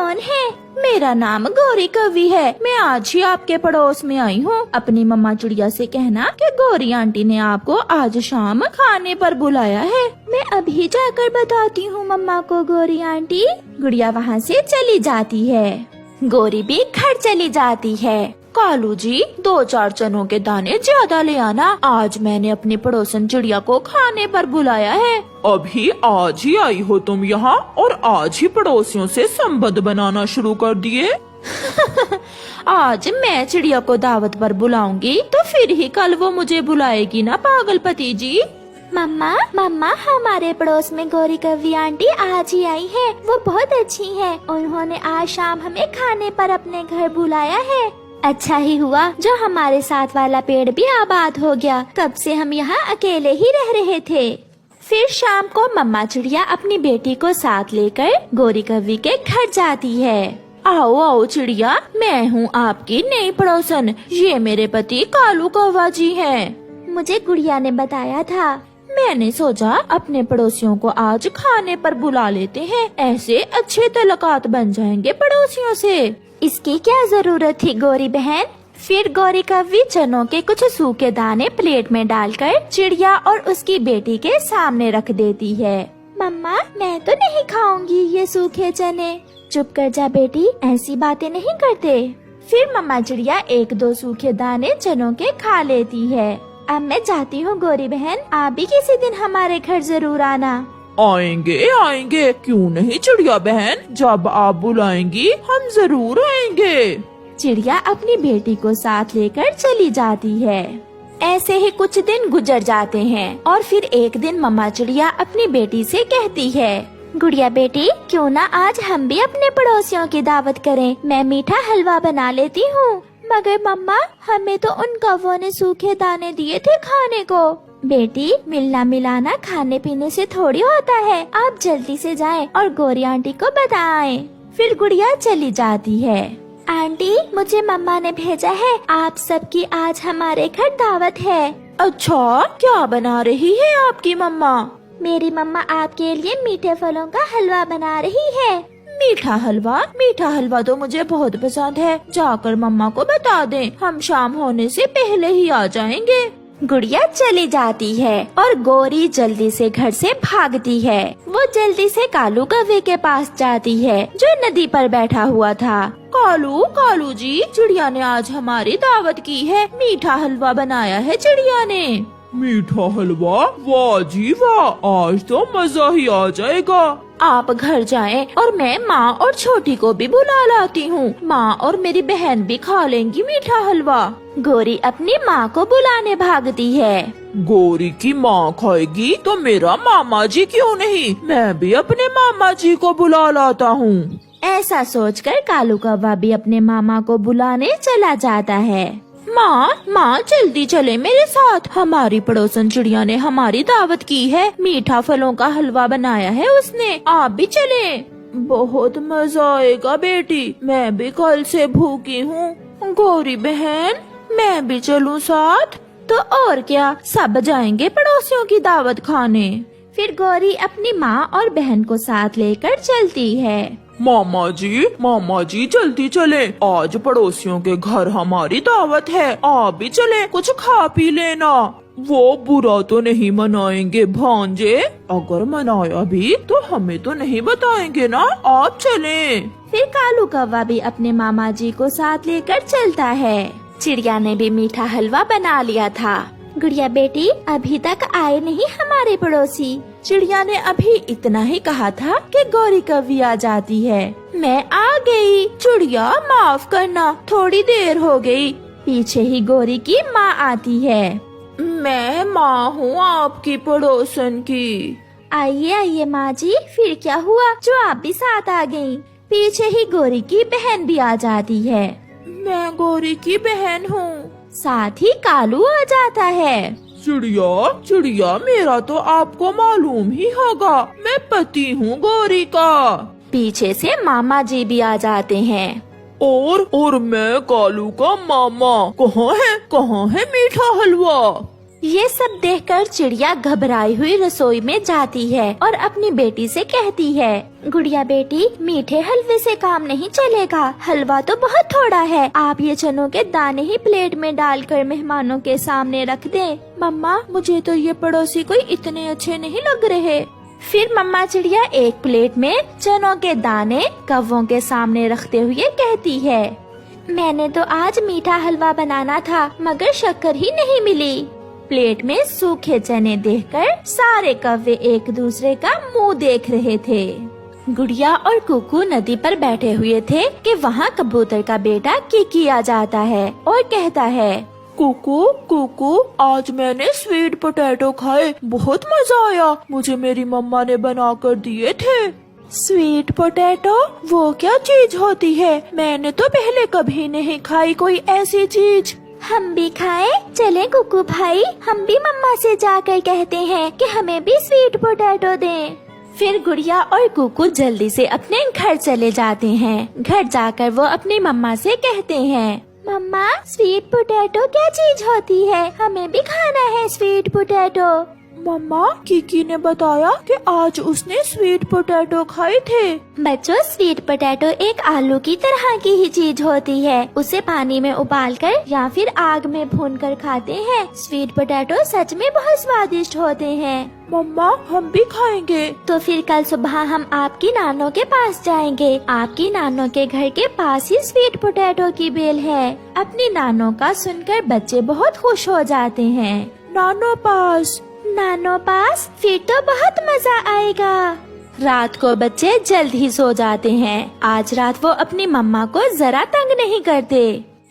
कौन है? मेरा नाम गौरी कवि है। मैं आज ही आपके पड़ोस में आई हूँ। अपनी मम्मा चिड़िया से कहना कि गौरी आंटी ने आपको आज शाम खाने पर बुलाया है। मैं अभी जाकर बताती हूँ मम्मा को गौरी आंटी। गुड़िया वहाँ से चली जाती है। गौरी भी घर चली जाती है। कालू जी 2-4 चनों के दाने ज्यादा ले आना, आज मैंने अपनी पड़ोसन चिड़िया को खाने पर बुलाया है। अभी आज ही आई हो तुम यहाँ और आज ही पड़ोसियों से संबंध बनाना शुरू कर दिए। आज मैं चिड़िया को दावत पर बुलाऊंगी तो फिर ही कल वो मुझे बुलाएगी ना पागलपति जी। मम्मा हमारे पड़ोस में गौरी कवि आंटी आज ही आई है। वो बहुत अच्छी है। उन्होंने आज शाम हमें खाने पर अपने घर बुलाया है। अच्छा ही हुआ जो हमारे साथ वाला पेड़ भी आबाद हो गया। कब से हम यहाँ अकेले ही रह रहे थे। फिर शाम को मम्मा चिड़िया अपनी बेटी को साथ लेकर गौरी कवि के घर जाती है। आओ आओ चिड़िया, मैं हूँ आपकी नई पड़ोसन। ये मेरे पति कालू कौवा जी हैं। मुझे गुड़िया ने बताया था। मैंने सोचा अपने पड़ोसियों को आज खाने पर बुला लेते हैं, ऐसे अच्छे तल्लुकात बन जाएंगे पड़ोसियों से। इसकी क्या जरूरत थी गौरी बहन। फिर गौरी कवि चनों के कुछ सूखे दाने प्लेट में डालकर चिड़िया और उसकी बेटी के सामने रख देती है। मम्मा मैं तो नहीं खाऊंगी ये सूखे चने। चुप कर जा बेटी, ऐसी बातें नहीं करते। फिर मम्मा चिड़िया 1-2 सूखे दाने चनों के खा लेती है। अब मैं जाती हूँ गौरी बहन, आप भी किसी दिन हमारे घर जरूर आना। आएंगे, क्यों नहीं चिड़िया बहन, जब आप बुलाएंगी हम जरूर आएंगे। चिड़िया अपनी बेटी को साथ लेकर चली जाती है। ऐसे ही कुछ दिन गुजर जाते हैं और फिर एक दिन मम्मा चिड़िया अपनी बेटी से कहती है, गुड़िया बेटी क्यों ना आज हम भी अपने पड़ोसियों की दावत करें। मैं मीठा हलवा बना लेती हूँ। मगर मम्मा हमें तो उन कौवों ने सूखे दाने दिए थे खाने को। बेटी मिलना मिलाना खाने पीने से थोड़ी होता है। आप जल्दी से जाएं और गौरी आंटी को बताएं। फिर गुड़िया चली जाती है। आंटी मुझे मम्मा ने भेजा है, आप सबकी आज हमारे घर दावत है। अच्छा क्या बना रही है आपकी मम्मा? मेरी मम्मा आपके लिए मीठे फलों का हलवा बना रही है। मीठा हलवा तो मुझे बहुत पसंद है। जाकर मम्मा को बता दें, हम शाम होने से पहले ही आ जाएंगे। गुड़िया चली जाती है और गौरी जल्दी से घर से भागती है। वो जल्दी से कालू कौवे के पास जाती है जो नदी पर बैठा हुआ था। कालू जी, चिड़िया ने आज हमारी दावत की है। मीठा हलवा बनाया है चिड़िया ने। मीठा हलवा? वाह जी वाह, आज तो मजा ही आ जाएगा। आप घर जाएं और मैं माँ और छोटी को भी बुला लाती हूँ। माँ और मेरी बहन भी खा लेंगी मीठा हलवा। गौरी अपनी माँ को बुलाने भागती है। गौरी की माँ खाएगी तो मेरा मामा जी क्यों नहीं, मैं भी अपने मामा जी को बुला लाता हूँ। ऐसा सोचकर कालू कौवा भी अपने मामा को बुलाने चला जाता है। माँ जल्दी चले मेरे साथ, हमारी पड़ोसन चिड़िया ने हमारी दावत की है। मीठा फलों का हलवा बनाया है उसने, आप भी चले। बहुत मजा आएगा बेटी, मैं भी कल से भूखी हूँ। गौरी बहन मैं भी चलूँ साथ? तो और क्या, सब जाएंगे पड़ोसियों की दावत खाने। फिर गौरी अपनी माँ और बहन को साथ लेकर चलती है। मामा जी जल्दी चले, आज पड़ोसियों के घर हमारी दावत है। आप भी चले, कुछ खा पी लेना। वो बुरा तो नहीं मनाएंगे भांजे, अगर मनाया भी तो हमें तो नहीं बताएंगे ना। आप चले। फिर कालू कौवा भी अपने मामा जी को साथ लेकर चलता है। चिड़िया ने भी मीठा हलवा बना लिया था। गुड़िया बेटी अभी तक आए नहीं हमारे पड़ोसी। चिड़िया ने अभी इतना ही कहा था कि गौरी कवि आ जाती है। मैं आ गई। चिड़िया माफ करना, थोड़ी देर हो गई। पीछे ही गौरी की माँ आती है। मैं माँ हूँ आपकी पड़ोसन की। आइए माँ जी, फिर क्या हुआ जो आप भी साथ आ गयी? पीछे ही गौरी की बहन भी आ जाती है। मैं गौरी की बहन हूँ। साथ ही कालू आ जाता है। चिड़िया मेरा तो आपको मालूम ही होगा, मैं पति हूँ गौरी का। पीछे से मामा जी भी आ जाते हैं। और मैं कालू का मामा। कहाँ है मीठा हलवा? ये सब देखकर चिड़िया घबराई हुई रसोई में जाती है और अपनी बेटी से कहती है, गुड़िया बेटी, मीठे हलवे से काम नहीं चलेगा, हलवा तो बहुत थोड़ा है। आप ये चनों के दाने ही प्लेट में डालकर मेहमानों के सामने रख दें। मम्मा, मुझे तो ये पड़ोसी कोई इतने अच्छे नहीं लग रहे। फिर मम्मा चिड़िया एक प्लेट में चनों के दाने कौवों के सामने रखते हुए कहती है, मैंने तो आज मीठा हलवा बनाना था मगर शक्कर ही नहीं मिली। प्लेट में सूखे चने देखकर सारे कौवे एक दूसरे का मुंह देख रहे थे। गुड़िया और कुकू नदी पर बैठे हुए थे कि वहाँ कबूतर का बेटा किकी आ जाता है और कहता है, कुकू कुकू, आज मैंने स्वीट पोटैटो खाए, बहुत मजा आया, मुझे मेरी मम्मा ने बना कर दिए थे। स्वीट पोटैटो, वो क्या चीज होती है? मैंने तो पहले कभी नहीं खाई कोई ऐसी चीज। हम भी खाएं? चलें कुकू भाई, हम भी मम्मा से जाकर कहते हैं कि हमें भी स्वीट पोटैटो दें। फिर गुड़िया और कुकू जल्दी से अपने घर चले जाते हैं। घर जाकर वो अपनी मम्मा से कहते हैं, मम्मा, स्वीट पोटैटो क्या चीज होती है? हमें भी खाना है स्वीट पोटैटो। मम्मा, किकी ने बताया कि आज उसने स्वीट पोटैटो खाए थे। बच्चों, स्वीट पोटैटो एक आलू की तरह की ही चीज होती है। उसे पानी में उबालकर या फिर आग में भूनकर खाते हैं। स्वीट पोटैटो सच में बहुत स्वादिष्ट होते हैं। मम्मा, हम भी खाएंगे। तो फिर कल सुबह हम आपकी नानों के पास जाएंगे। आपकी नानों के घर के पास ही स्वीट पोटैटो की बेल है। अपनी नानों का सुनकर बच्चे बहुत खुश हो जाते हैं। नानो पास? नानो पास? फिर तो बहुत मजा आएगा। रात को बच्चे जल्द ही सो जाते हैं। आज रात वो अपनी मम्मा को जरा तंग नहीं करते।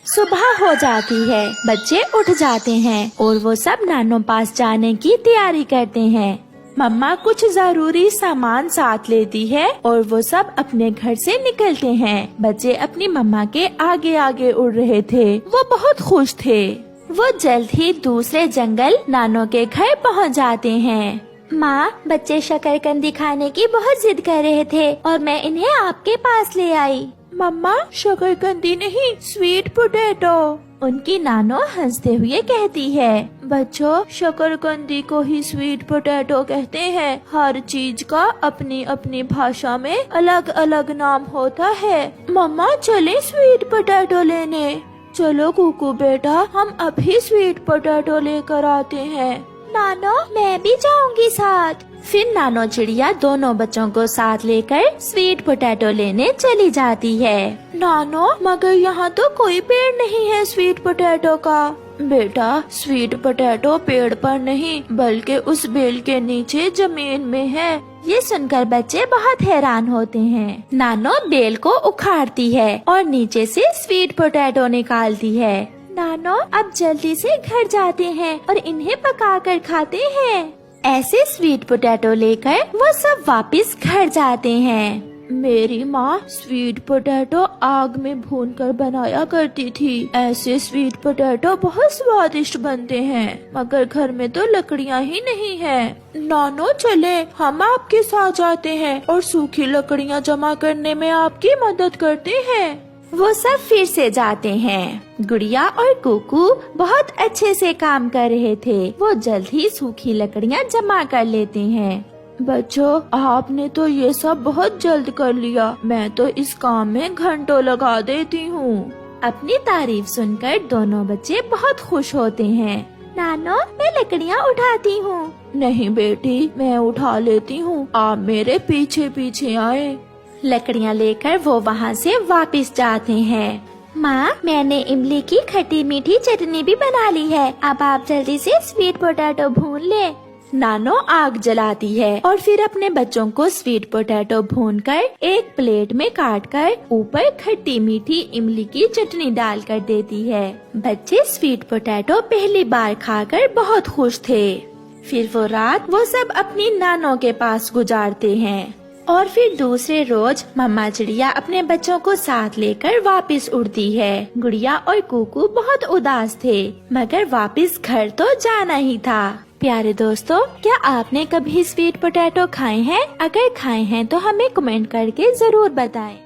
सुबह हो जाती है, बच्चे उठ जाते हैं और वो सब नानो पास जाने की तैयारी करते हैं। मम्मा कुछ जरूरी सामान साथ लेती है और वो सब अपने घर से निकलते हैं। बच्चे अपनी मम्मा के आगे आगे उड़ रहे थे। वो बहुत खुश थे। वो जल्द ही दूसरे जंगल नानो के घर पहुंच जाते हैं। माँ, बच्चे शकरकंदी खाने की बहुत जिद कर रहे थे और मैं इन्हें आपके पास ले आई। मम्मा, शकरकंदी नहीं, स्वीट पोटैटो। उनकी नानो हंसते हुए कहती है, बच्चों, शकरकंदी को ही स्वीट पोटैटो कहते हैं। हर चीज का अपनी अपनी भाषा में अलग अलग नाम होता है। मम्मा, चले स्वीट पोटैटो लेने। चलो कुकू बेटा, हम अभी स्वीट पोटैटो लेकर आते हैं। नानो, मैं भी जाऊंगी साथ। फिर नानो चिड़िया दोनों बच्चों को साथ लेकर स्वीट पोटैटो लेने चली जाती है। नानो, मगर यहाँ तो कोई पेड़ नहीं है स्वीट पोटैटो का। बेटा, स्वीट पोटैटो पेड़ पर नहीं बल्कि उस बेल के नीचे जमीन में है। ये सुनकर बच्चे बहुत हैरान होते हैं। नानो बेल को उखाड़ती है और नीचे से स्वीट पोटैटो निकालती है। नानो अब जल्दी से घर जाते हैं और इन्हें पकाकर खाते हैं। ऐसे स्वीट पोटैटो लेकर वो सब वापस घर जाते हैं। मेरी माँ स्वीट पोटैटो आग में भूनकर बनाया करती थी। ऐसे स्वीट पोटैटो बहुत स्वादिष्ट बनते हैं, मगर घर में तो लकड़ियाँ ही नहीं है। नानो, चले, हम आपके साथ जाते हैं और सूखी लकड़ियाँ जमा करने में आपकी मदद करते हैं। वो सब फिर से जाते हैं। गुड़िया और कुकू बहुत अच्छे से काम कर रहे थे। वो जल्द ही सूखी लकड़ियाँ जमा कर लेते हैं। बच्चों, आपने तो ये सब बहुत जल्द कर लिया। मैं तो इस काम में घंटों लगा देती हूँ। अपनी तारीफ सुनकर दोनों बच्चे बहुत खुश होते हैं। नानो, मैं लकड़ियाँ उठाती हूँ। नहीं बेटी, मैं उठा लेती हूँ, आप मेरे पीछे पीछे आए। लकड़ियाँ लेकर वो वहाँ से वापस जाते हैं। माँ, मैंने इमली की खट्टी मीठी चटनी भी बना ली है। अब आप जल्दी से स्वीट पोटैटो भून ले। नानो आग जलाती है और फिर अपने बच्चों को स्वीट पोटैटो भूनकर एक प्लेट में काटकर ऊपर खट्टी मीठी इमली की चटनी डालकर देती है। बच्चे स्वीट पोटैटो पहली बार खाकर बहुत खुश थे। फिर वो रात वो सब अपनी नानो के पास गुजारते हैं और फिर दूसरे रोज मम्मा चिड़िया अपने बच्चों को साथ लेकर वापस उड़ती है। गुड़िया और कुकू बहुत उदास थे, मगर वापस घर तो जाना ही था। प्यारे दोस्तों, क्या आपने कभी स्वीट पोटैटो खाए हैं? अगर खाए हैं तो हमें कमेंट करके जरूर बताएं।